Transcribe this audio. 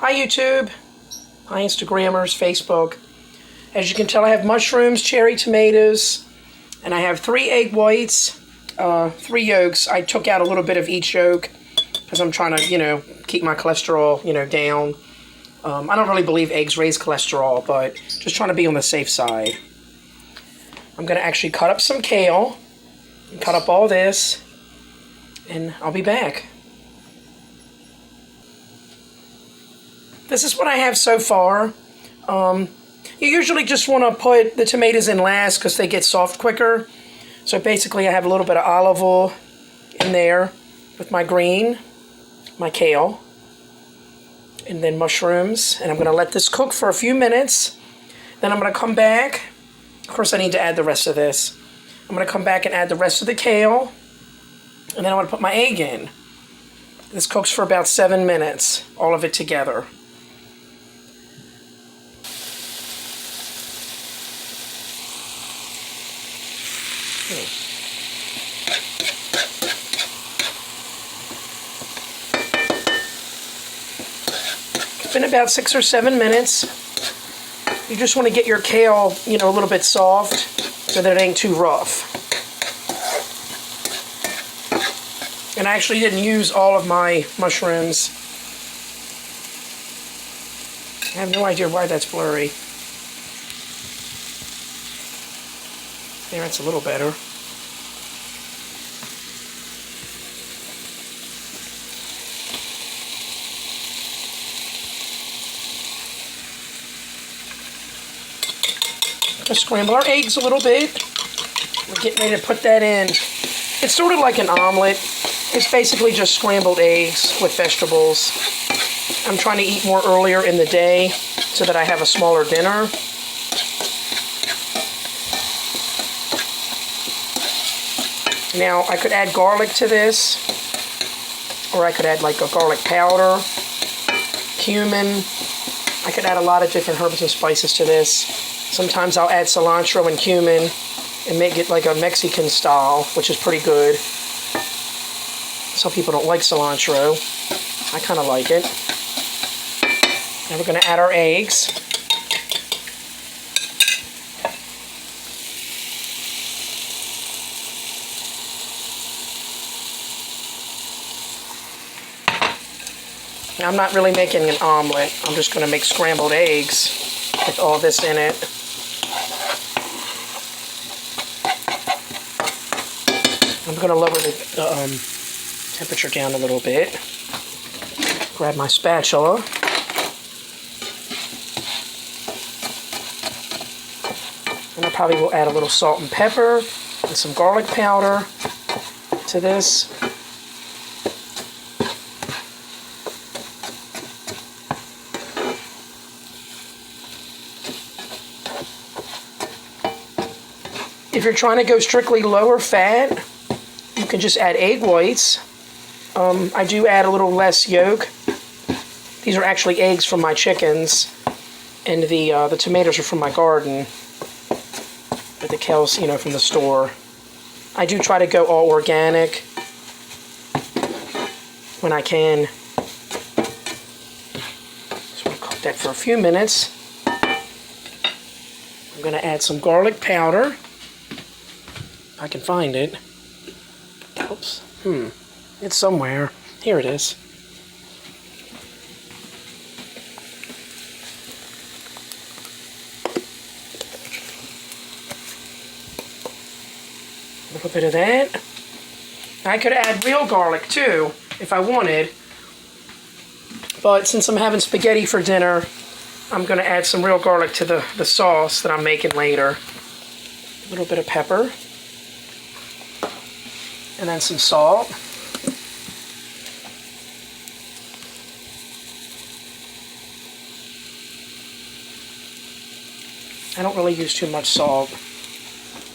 Hi YouTube, hi Instagrammers, Facebook. As you can tell, I have mushrooms, cherry tomatoes, and I have 3 egg whites, 3 yolks. I took out a little bit of each yolk because I'm trying to, keep my cholesterol, down. I don't really believe eggs raise cholesterol, but just trying to be on the safe side. I'm going to actually cut up some kale, and cut up all this, and I'll be back. This is what I have so far. You usually just want to put the tomatoes in last because they get soft quicker. So basically I have a little bit of olive oil in there with my green, my kale, and then mushrooms. And I'm going to let this cook for a few minutes. Then I'm going to come back. Of course I need to add the rest of this. I'm going to come back and add the rest of the kale. And then I'm going to put my egg in. This cooks for about 7 minutes, all of it together. It's been about 6 or 7 minutes. You just want to get your kale, a little bit soft so that it ain't too rough. And I actually didn't use all of my mushrooms. I have no idea why that's blurry. There, it's a little better. Just scramble our eggs a little bit. We're getting ready to put that in. It's sort of like an omelet. It's basically just scrambled eggs with vegetables. I'm trying to eat more earlier in the day so that I have a smaller dinner. Now, I could add garlic to this, or I could add like a garlic powder, cumin. I could add a lot of different herbs and spices to this. Sometimes I'll add cilantro and cumin and make it like a Mexican style, which is pretty good. Some people don't like cilantro. I kind of like it. Now we're going to add our eggs. Now, I'm not really making an omelet. I'm just going to make scrambled eggs with all this in it. I'm going to lower the temperature down a little bit. Grab my spatula. And I probably will add a little salt and pepper and some garlic powder to this. If you're trying to go strictly lower fat, you can just add egg whites. I do add a little less yolk. These are actually eggs from my chickens, and the tomatoes are from my garden, but the kale's, from the store. I do try to go all organic when I can. So I'll cook that for a few minutes. I'm going to add some garlic powder. If I can find it. Oops. It's somewhere. Here it is. A little bit of that. I could add real garlic too, if I wanted. But since I'm having spaghetti for dinner, I'm going to add some real garlic to the sauce that I'm making later. A little bit of pepper. And then some salt. I don't really use too much salt.